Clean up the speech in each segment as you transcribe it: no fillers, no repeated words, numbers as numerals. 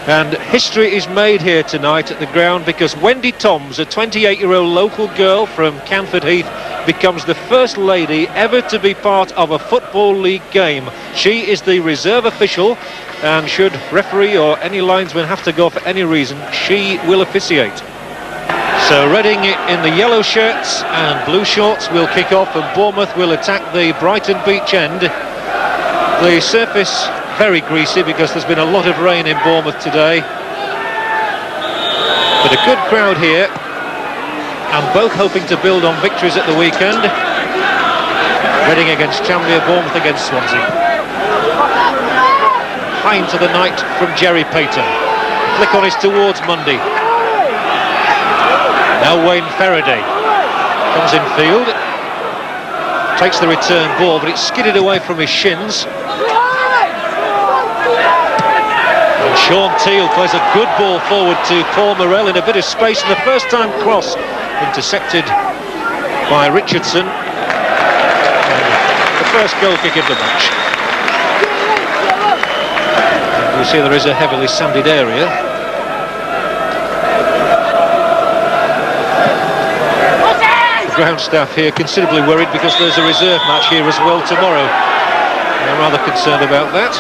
And history is made here tonight at the ground, because Wendy Toms, a 28-year-old local girl from Canford Heath, becomes the first lady ever to be part of a Football League game. She is the reserve official, and should referee or any linesman have to go for any reason, she will officiate. So Reading in the yellow shirts and blue shorts will kick off, and Bournemouth will attack the Brighton beach end. The surface very greasy because there's been a lot of rain in Bournemouth today, but a good crowd here, and both hoping to build on victories at the weekend. Reading against Tranmere, Bournemouth against Swansea. High into the night from Jerry Payton. Flick on is towards Mundy. Now Wayne Faraday comes in field, takes the return ball, but it's skidded away from his shins. And Sean Teal plays a good ball forward to Paul Morrell in a bit of space, and the first time cross intercepted by Richardson. And the first goal kick of the match. And you see there is a heavily sanded area. The ground staff here considerably worried because there's a reserve match here as well tomorrow. They're rather concerned about that.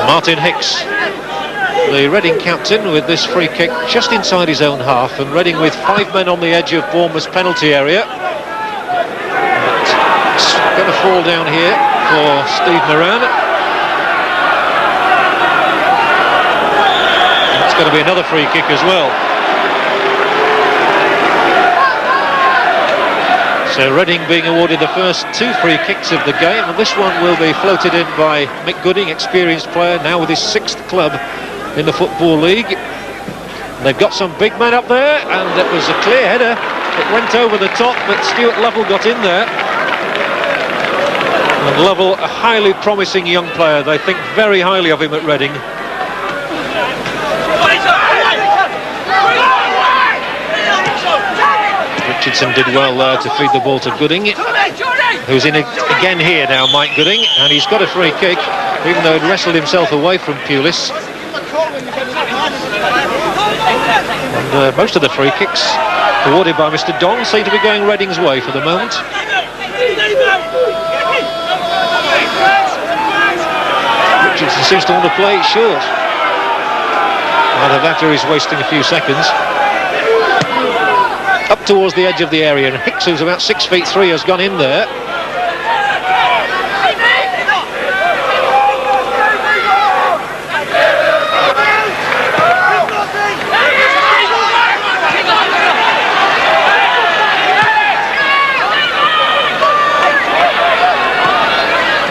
Martin Hicks, the Reading captain, with this free kick just inside his own half, and Reading with 5 men on the edge of Bournemouth's penalty area. It's going to fall down here for Steve Moran. It's going to be another free kick as well. So Reading being awarded the first 2 free kicks of the game, and this one will be floated in by Mick Gooding, experienced player, now with his 6th club in the Football League. And they've got some big men up there, and it was a clear header. It went over the top, but Stuart Lovell got in there. And Lovell, a highly promising young player. They think very highly of him at Reading. Richardson did well there to feed the ball to Gooding, who's in again here now, Mike Gooding, and he's got a free kick, even though he'd wrestled himself away from Pulis. And most of the free kicks awarded by Mr. Don seem to be going Reading's way for the moment. Richardson seems to want to play it short. Either that or he's wasting a few seconds. Up towards the edge of the area, and Hicks, who's about 6'3", has gone in there.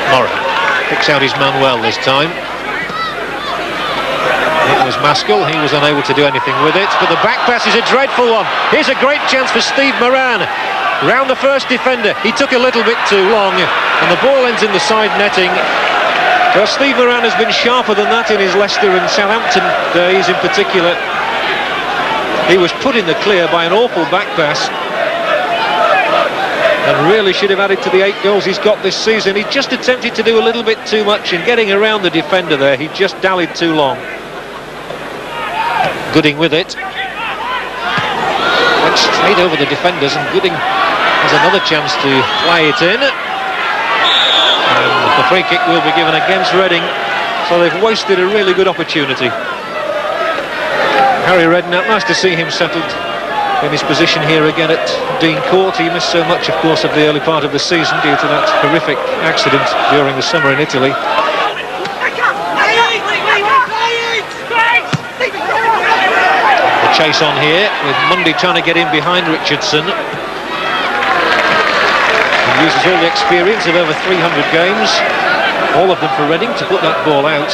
Morrow picks out his man well this time. It was Maskell, he was unable to do anything with it, but the back pass is a dreadful one. Here's a great chance for Steve Moran. Round the first defender, he took a little bit too long, and the ball ends in the side netting. Well, Steve Moran has been sharper than that in his Leicester and Southampton days in particular. He was put in the clear by an awful back pass, and really should have added to the 8 goals he's got this season. He just attempted to do a little bit too much, and getting around the defender there, he just dallied too long. Gooding with it. Went straight over the defenders, and Gooding has another chance to play it in. And the free kick will be given against Reading, so they've wasted a really good opportunity. Harry Redknapp, nice to see him settled in his position here again at Dean Court. He missed so much, of course, of the early part of the season due to that horrific accident during the summer in Italy. Chase on here with Mundy trying to get in behind Richardson. He uses all the experience of over 300 games, all of them for Reading, to put that ball out.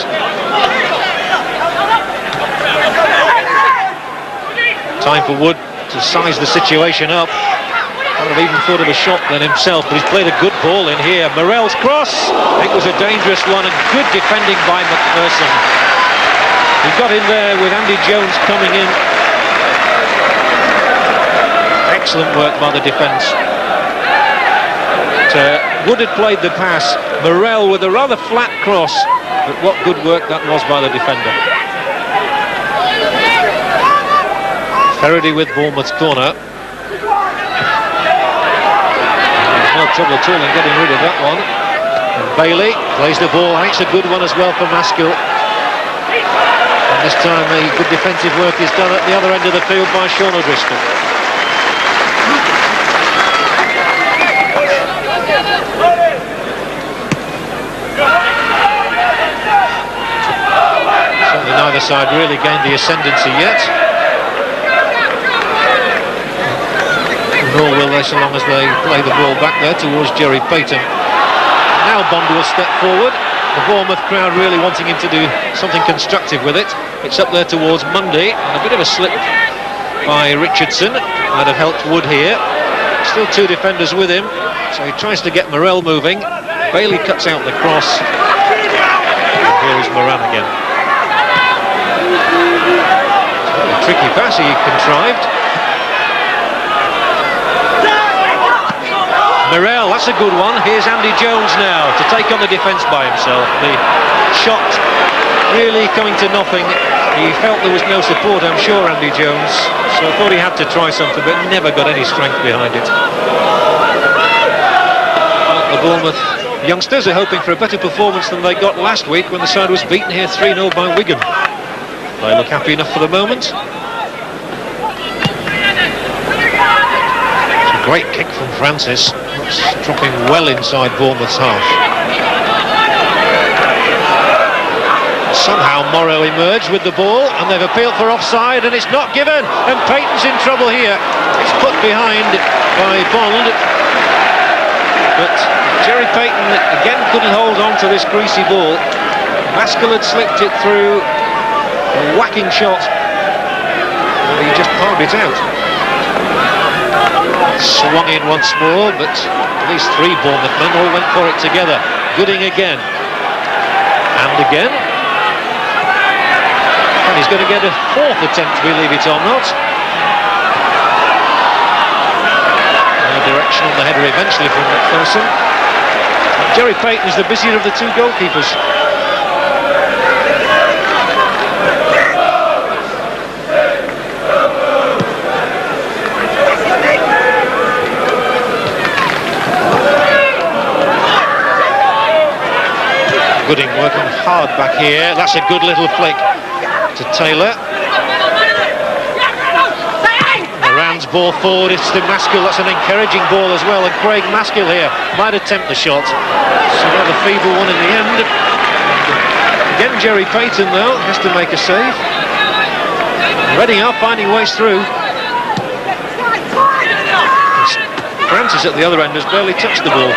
Time for Wood to size the situation up. Kind of even thought of a shot then himself, but he's played a good ball in here. Morell's cross, it was a dangerous one, and good defending by McPherson. He got in there with Andy Jones coming in. Excellent work by the defence. Wood had played the pass. Morrell with a rather flat cross, but what good work that was by the defender. Ferrady with Bournemouth's corner. There's no trouble at all in getting rid of that one. And Bailey plays the ball, and it's a good one as well for Maskell. And this time the good defensive work is done at the other end of the field by Sean O'Driscoll. Certainly neither side really gained the ascendancy yet. Nor will they so long as they play the ball back there towards Jerry Payton. Now Bond will step forward. The Bournemouth crowd really wanting him to do something constructive with it. It's up there towards Mundy, and a bit of a slip by Richardson might have helped Wood here. Still two defenders with him, so he tries to get Morrell moving. Bailey cuts out the cross. And here is Moran again. A tricky pass he contrived. Morrell, that's a good one. Here's Andy Jones now to take on the defence by himself. The shot really coming to nothing. He felt there was no support, I'm sure, Andy Jones, so I thought he had to try something, but never got any strength behind it. The Bournemouth youngsters are hoping for a better performance than they got last week when the side was beaten here 3-0 by Wigan. They look happy enough for the moment. Great kick from Francis. That's dropping well inside Bournemouth's half. Somehow Morrow emerged with the ball, and they've appealed for offside, and it's not given, and Payton's in trouble here. It's put behind by Bond, but Jerry Payton again couldn't hold on to this greasy ball. Maskell had slipped it through, a whacking shot, and he just palmed it out. Swung in once more, but at least three Bournemouth men all went for it together. Gooding again, and again, and he's going to get a fourth attempt, believe it or not. No direction on the header eventually from McPherson. Jerry Payton is the busier of the two goalkeepers. Gooding working hard back here. That's a good little flick to Taylor. Moran's ball forward. It's to Maskell. That's an encouraging ball as well. And Craig Maskell here might attempt the shot. So another feeble one in the end. Again, Jerry Payton though has to make a save. Reading are finding ways through. Francis at the other end has barely touched the ball.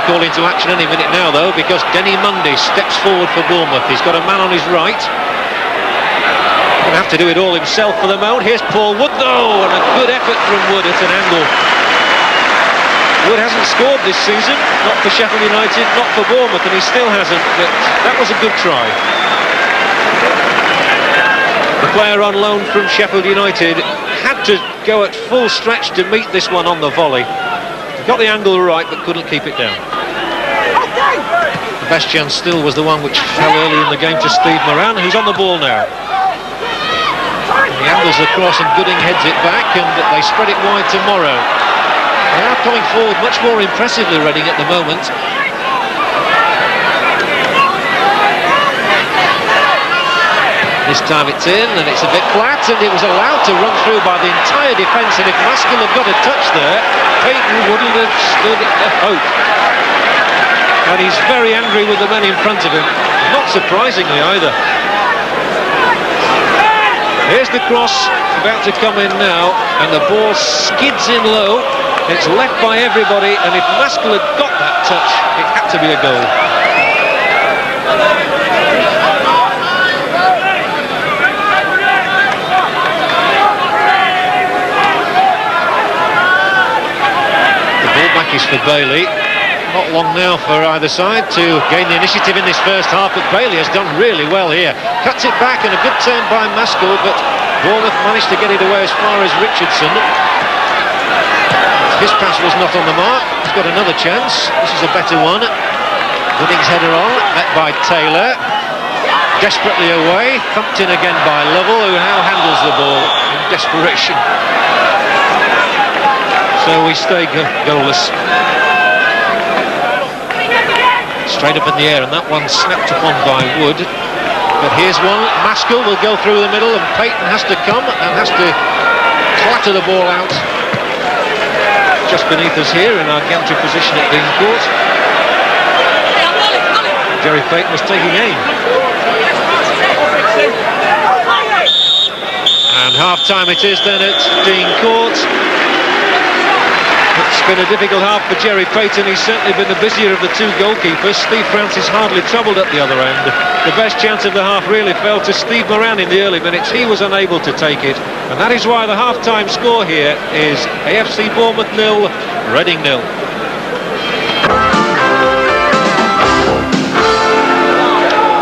Call into action any minute now though, because Denny Mundy steps forward for Bournemouth. He's got a man on his right. Going to have to do it all himself for the moment. Here's Paul Wood though, and a good effort from Wood at an angle. Wood hasn't scored this season, not for Sheffield United, not for Bournemouth, and he still hasn't, but that was a good try. The player on loan from Sheffield United had to go at full stretch to meet this one on the volley. Got the angle right, but couldn't keep it down. The best chance still was the one which fell early in the game to Steve Moran, who's on the ball now. And the angles across, and Gooding heads it back, and they spread it wide to Morrow. They are coming forward much more impressively, Reading, at the moment. This time it's in, and it's a bit flat, and it was allowed to run through by the entire defence, and if Maskell had got a touch there, Payton wouldn't have stood a hope. And he's very angry with the men in front of him, not surprisingly either. Here's the cross, about to come in now, and the ball skids in low. It's left by everybody, and if Maskell had got that touch, it had to be a goal. Is for Bailey. Not long now for either side to gain the initiative in this first half, but Bailey has done really well here. Cuts it back and a good turn by Maskell, but Bournemouth managed to get it away as far as Richardson. His pass was not on the mark. He's got another chance. This is a better one. Gooding's header on, met by Taylor. Desperately away, thumped in again by Lovell, who now handles the ball in desperation. So we stay goalless. Straight up in the air, and that one snapped upon by Wood. But here's one. Maskell will go through the middle, and Payton has to come and has to clatter the ball out just beneath us here in our gantry position at Dean Court. Jerry Payton was taking aim. And half-time it is then at Dean Court. It's been a difficult half for Jerry Payton. He's certainly been the busier of the two goalkeepers. Steve Francis hardly troubled at the other end. The best chance of the half really fell to Steve Moran in the early minutes. He was unable to take it. And that is why the half-time score here is AFC Bournemouth 0, Reading 0.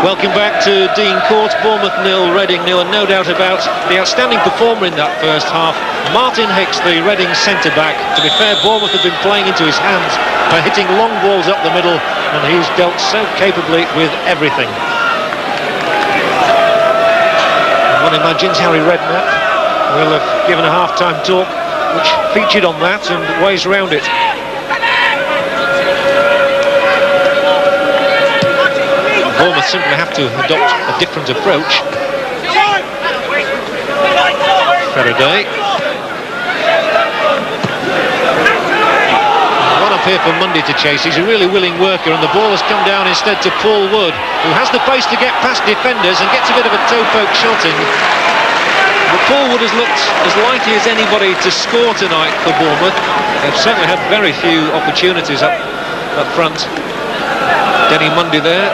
Welcome back to Dean Court. Bournemouth 0, Reading 0, and no doubt about the outstanding performer in that first half, Martin Hicks, the Reading centre-back. To be fair, Bournemouth have been playing into his hands by hitting long balls up the middle, and he's dealt so capably with everything. And one imagines Harry Redknapp will have given a half-time talk which featured on that and ways around it. Bournemouth simply have to adopt a different approach. Faraday. One up here for Mundy to chase. He's a really willing worker, and the ball has come down instead to Paul Wood, who has the pace to get past defenders and gets a bit of a toe-poke shot in. But Paul Wood has looked as likely as anybody to score tonight for Bournemouth. They've certainly had very few opportunities up front. Denny Mundy there,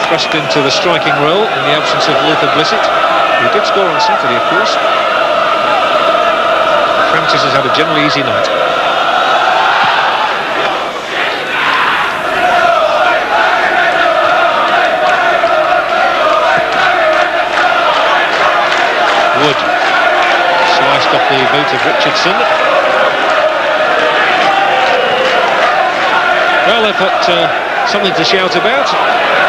thrust into the striking role in the absence of Luther Blissett, who did score on Saturday, of course. Francis has had a generally easy night. Wood sliced off the boot of Richardson. Well, they've got something to shout about.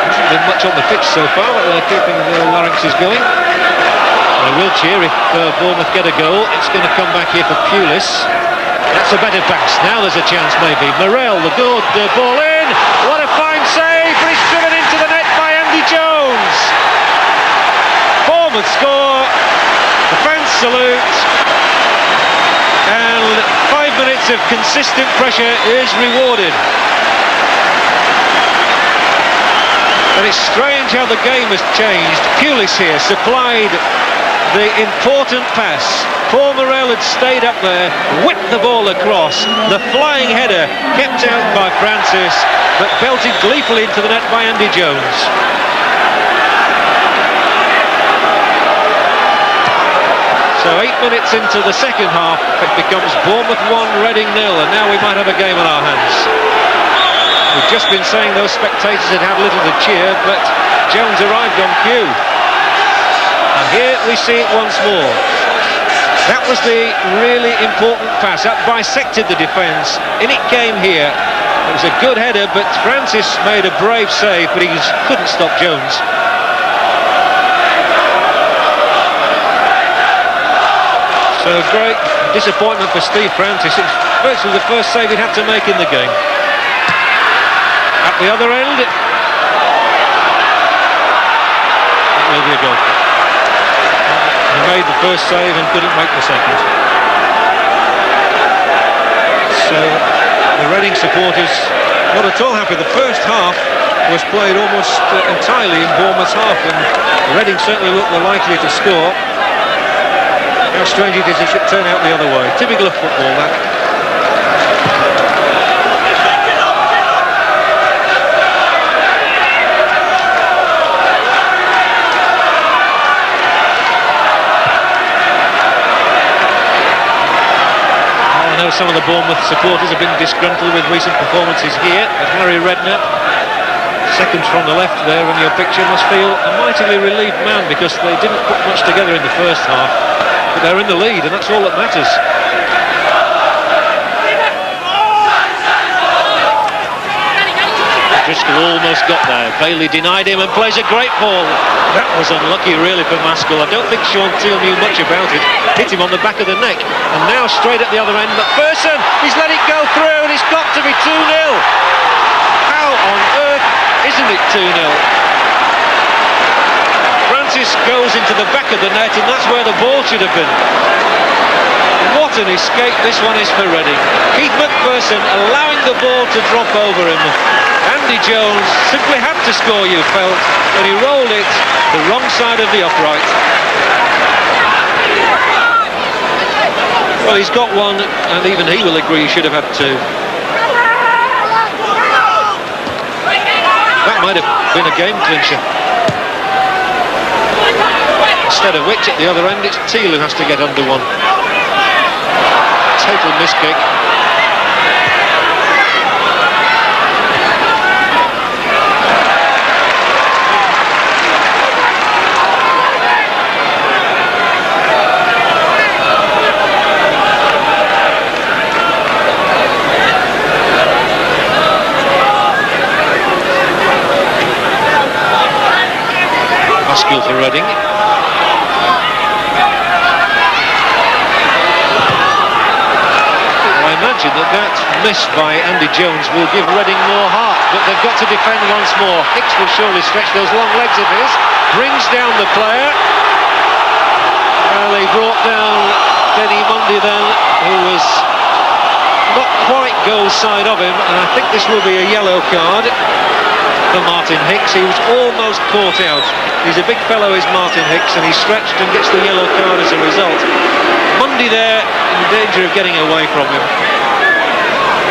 Hasn't been much on the pitch so far, but they're keeping the larynxes going. They will cheer if Bournemouth get a goal. It's going to come back here for Pulis. That's a better pass. Now there's a chance maybe. Morel, the good ball in. What a fine save, but it's driven into the net by Andy Jones. Bournemouth score. The fans salute. And 5 minutes of consistent pressure is rewarded. And it's strange how the game has changed. Pulis here supplied the important pass. Paul Morel had stayed up there, whipped the ball across. The flying header kept out by Francis, but belted gleefully into the net by Andy Jones. So 8 minutes into the second half, it becomes Bournemouth 1, Reading 0, and now we might have a game on our hands. We've just been saying those spectators had had little to cheer, but Jones arrived on cue. And here we see it once more. That was the really important pass. That bisected the defence. In it came here. It was a good header, but Francis made a brave save, but he couldn't stop Jones. So great disappointment for Steve Francis. It's virtually the first save he'd had to make in the game. At the other end, that will be a goal. He made the first save and couldn't make the second. So the Reading supporters not at all happy. The first half was played almost entirely in Bournemouth's half, and Reading certainly looked the likely to score. How strange it is it should turn out the other way. Typical of football, that. some of the Bournemouth supporters have been disgruntled with recent performances here, but Harry Redknapp, second from the left there in your picture, must feel a mightily relieved man, because they didn't put much together in the first half, but they're in the lead and that's all that matters. Driscoll almost got there. Bailey denied him and plays a great ball. That was unlucky really for Maskell. I don't think Sean Teal knew much about it. Hit him on the back of the neck. And now straight at the other end, McPherson, he's let it go through and it's got to be 2-0. How on earth isn't it 2-0? Francis goes into the back of the net and that's where the ball should have been. What an escape this one is for Reading. Keith McPherson allowing the ball to drop over him. Andy Jones simply had to score, you felt, but he rolled it the wrong side of the upright. Well, he's got one, and even he will agree he should have had two. That might have been a game clincher. Instead of which, at the other end, it's Teal who has to get under one. Total miss kick. Maskell for Reading. I imagine that miss by Andy Jones will give Reading more heart, but they've got to defend once more. Hicks will surely stretch those long legs of his, brings down the player. Well, they brought down Denny Mundy then, who was not quite goal side of him, and I think this will be a yellow card for Martin Hicks. He was almost caught out. He's a big fellow, is Martin Hicks, and he's stretched and gets the yellow card as a result. Mundy there in danger of getting away from him.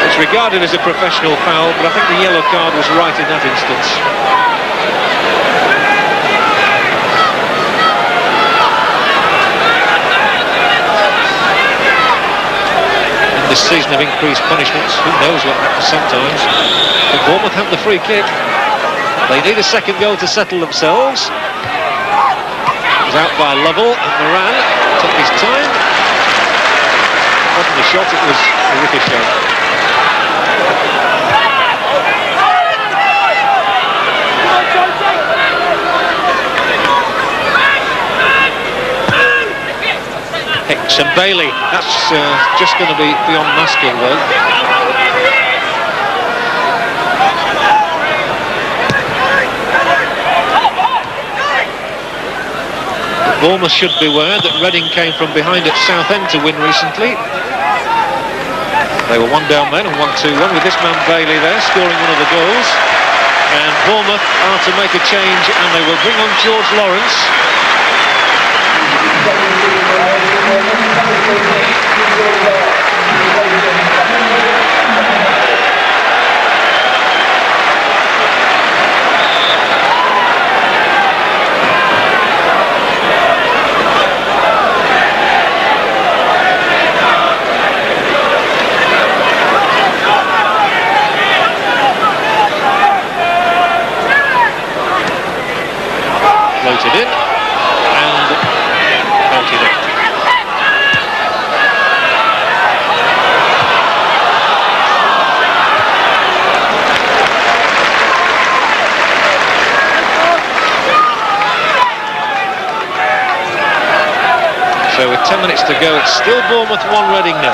It's regarded as a professional foul, but I think the yellow card was right in that instance. In this season of increased punishments, who knows what happens sometimes. But Bournemouth have the free kick. They need a second goal to settle themselves. He's out by Lovell, and Moran took his time. Wasn't a shot, it was a ricochet. Hicks and Bailey. That's just going to be beyond Maskell though. Bournemouth should beware that Reading came from behind at Southend to win recently. They were 1 down then and 1-2-1 with this man Bailey there scoring one of the goals. And Bournemouth are to make a change and they will bring on George Lawrence. Floated in and belted in. So with 10 minutes to go, it's still Bournemouth 1, Reading 0.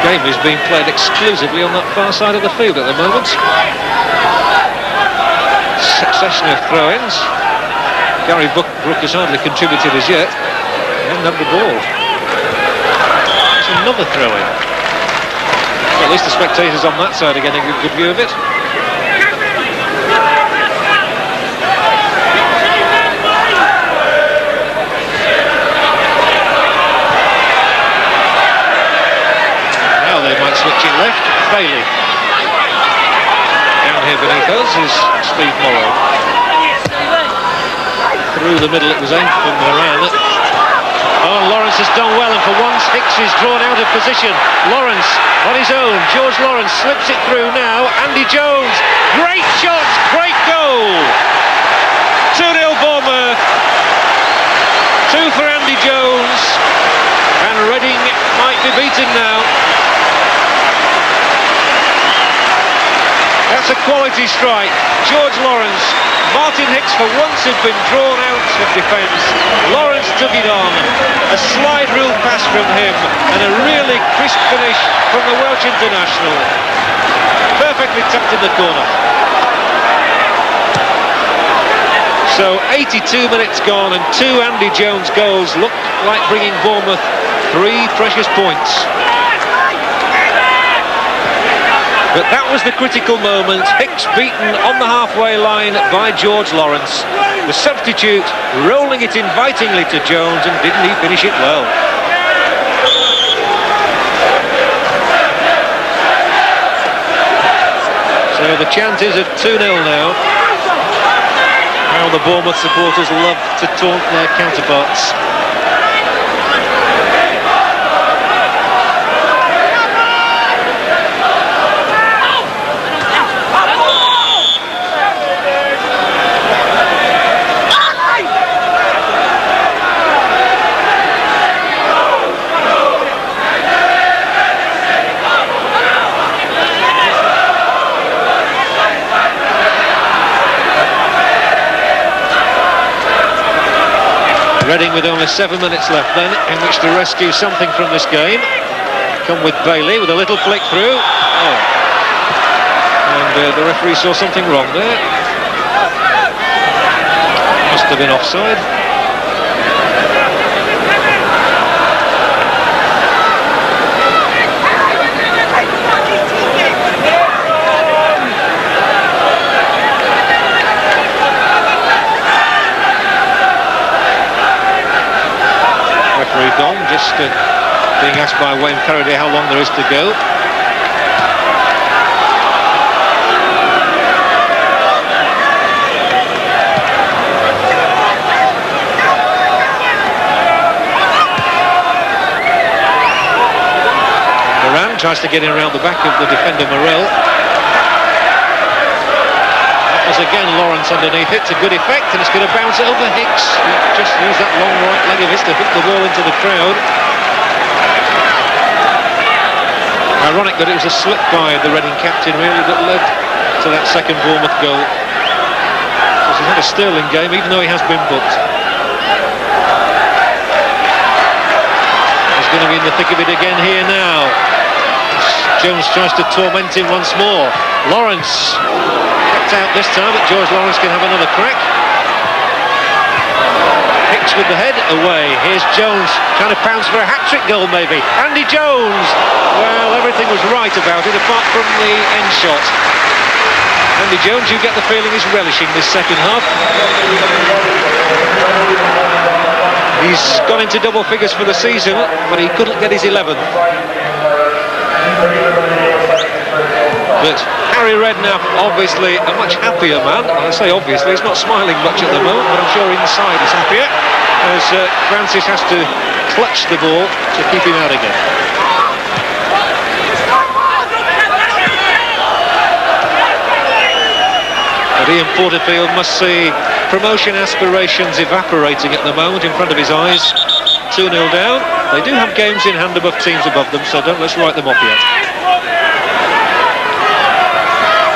Game is being played exclusively on that far side of the field at the moment. Succession of throw-ins. Gary Brook has hardly contributed as yet. He hasn't had the ball. It's another throw-in. Well, at least the spectators on that side are getting a good view of it. Now they might switch it left. Bailey. Down here beneath us is Steve Morrow. Through the middle it was aimed from Moran. Oh, Lawrence has done well, and for once Hicks is drawn out of position. Lawrence on his own. George Lawrence slips it through now. Andy Jones, great shot, great goal. 2-0 Bournemouth. 2 for Andy Jones, and Reading might be beaten now. That's a quality strike. George Lawrence. Martin Hicks for once had been drawn out of defence. Lawrence took it on. A slide rule pass from him and a really crisp finish from the Welsh international. Perfectly tucked in the corner. So 82 minutes gone and 2 Andy Jones goals look like bringing Bournemouth 3 precious points. But that was the critical moment. Hicks beaten on the halfway line by George Lawrence. The substitute rolling it invitingly to Jones, and didn't he finish it well? So the chant is at 2-0 now. How the Bournemouth supporters love to taunt their counterparts. Reading with only 7 minutes left then, in which to rescue something from this game. Come with Bailey with a little flick through. Oh. And the referee saw something wrong there. Must have been offside. Gone, just being asked by Wayne Faraday how long there is to go. Moran tries to get in around the back of the defender Morel. As again Lawrence underneath it to good effect, and it's going to bounce it over Hicks. He just used that long right leg of his to hook the ball into the crowd. Ironic that it was a slip by the Reading captain really that led to that second Bournemouth goal. Because he's had a sterling game even though he has been booked. He's going to be in the thick of it again here now. Jones tries to torment him once more. Lawrence out this time, but George Lawrence can have another crack. Hicks with the head away. Here's Jones trying to pounce for a hat-trick goal maybe. Andy Jones! Well, everything was right about it apart from the end shot. Andy Jones, you get the feeling, is relishing this second half. He's gone into double figures for the season, but he couldn't get his 11th. But Harry Redknapp, obviously a much happier man. I say obviously, he's not smiling much at the moment, but I'm sure inside he's happier, as Francis has to clutch the ball to keep him out again. But Ian Porterfield must see promotion aspirations evaporating at the moment in front of his eyes. 2-0 down. They do have games in hand above teams above them, so let's write them off yet.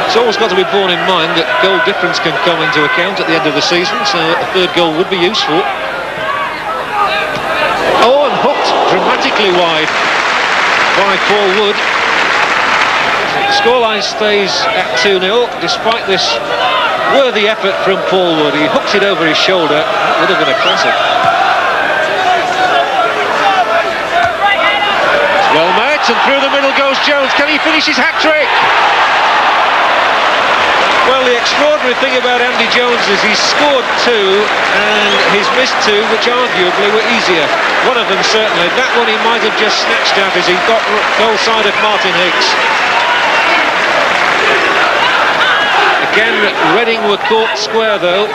It's always got to be borne in mind that goal difference can come into account at the end of the season, so a third goal would be useful. Oh, and hooked dramatically wide by Paul Wood. The scoreline stays at 2-0, despite this Worthy effort from Forward. He hooks it over his shoulder. That would have been a classic. It's well met, and through the middle goes Jones. Can he finish his hat-trick? Well, the extraordinary thing about Andy Jones is he's scored 2 and he's missed 2, which arguably were easier. One of them certainly. That one he might have just snatched at as he got goal side of Martin Hicks. Again, Reading were caught square though,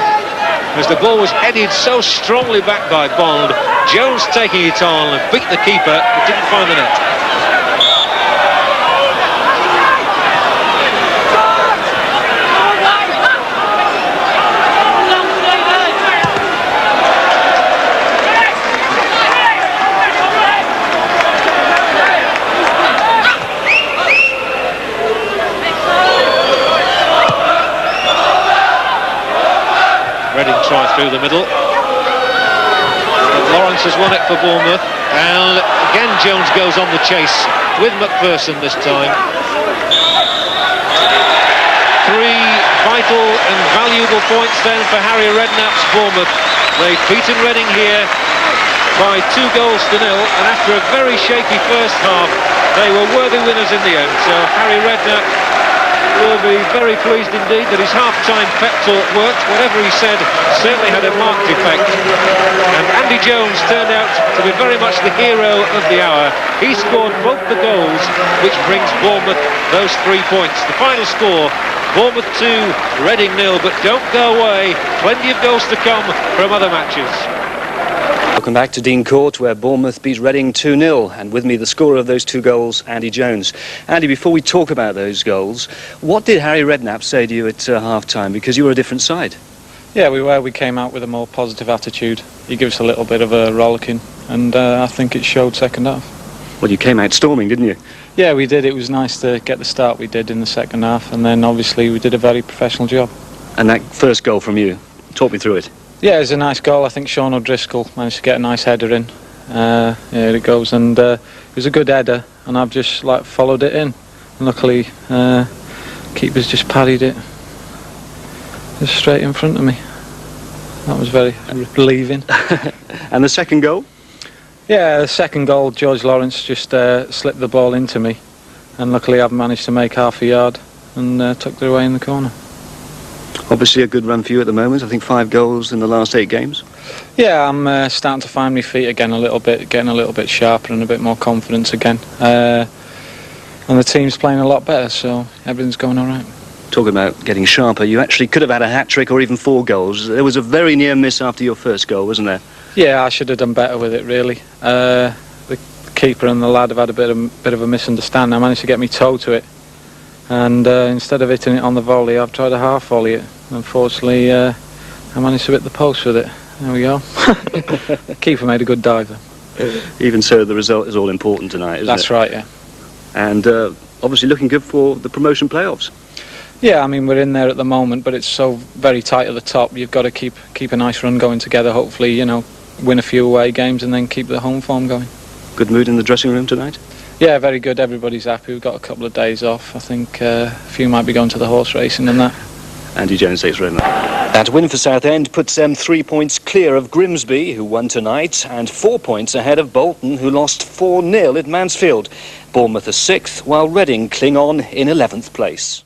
as the ball was headed so strongly back by Bond. Jones taking it on and beat the keeper, but didn't find the net. Reading try through the middle, but Lawrence has won it for Bournemouth, and again Jones goes on the chase with McPherson this time. 3 vital and valuable points then for Harry Redknapp's Bournemouth. They've beaten Reading here by 2 goals to 0, and after a very shaky first half they were worthy winners in the end. So Harry Redknapp will be very pleased indeed that his half-time pep talk worked. Whatever he said certainly had a marked effect. And Andy Jones turned out to be very much the hero of the hour. He scored both the goals, which brings Bournemouth those 3 points. The final score, Bournemouth 2, Reading 0. But don't go away, plenty of goals to come from other matches. Welcome back to Dean Court, where Bournemouth beat Reading 2-0, and with me the scorer of those 2 goals, Andy Jones. Andy, before we talk about those goals, what did Harry Redknapp say to you at half-time? Because you were a different side. Yeah, we came out with a more positive attitude. He gave us a little bit of a rollicking, and I think it showed second half. Well, you came out storming, didn't you? Yeah, we did. It was nice to get the start we did in the second half, and then obviously we did a very professional job. And that first goal from you, talk me through it. Yeah, it was a nice goal. I think Sean O'Driscoll managed to get a nice header in. Here it goes, and it was a good header, and I've just followed it in. And luckily, keeper's just parried it just straight in front of me. That was very relieving. And the second goal? Yeah, the second goal, George Lawrence just slipped the ball into me, and luckily I've managed to make half a yard and tucked it away in the corner. Obviously a good run for you at the moment. I think 5 goals in the last 8 games. Yeah, I'm starting to find my feet again a little bit, getting a little bit sharper and a bit more confidence again. And the team's playing a lot better, so everything's going all right. Talking about getting sharper, you actually could have had a hat-trick or even 4 goals. There was a very near miss after your first goal, wasn't there? Yeah, I should have done better with it, really. The keeper and the lad have had a bit of a misunderstanding. I managed to get my toe to it, and instead of hitting it on the volley, I've tried to half volley it. Unfortunately, I managed to hit the post with it. There we go. Keeper made a good diver. Even so, the result is all important tonight, isn't it? That's right, yeah. And obviously looking good for the promotion playoffs. Yeah, I mean, we're in there at the moment, but it's so very tight at the top. You've got to keep a nice run going together. Hopefully, you know, win a few away games and then keep the home form going. Good mood in the dressing room tonight? Yeah, very good. Everybody's happy. We've got a couple of days off. I think a few might be going to the horse racing and that. Andy Jones, thanks very much. That win for Southend puts them 3 points clear of Grimsby, who won tonight, and 4 points ahead of Bolton, who lost 4-0 at Mansfield. Bournemouth are 6th, while Reading cling on in 11th place.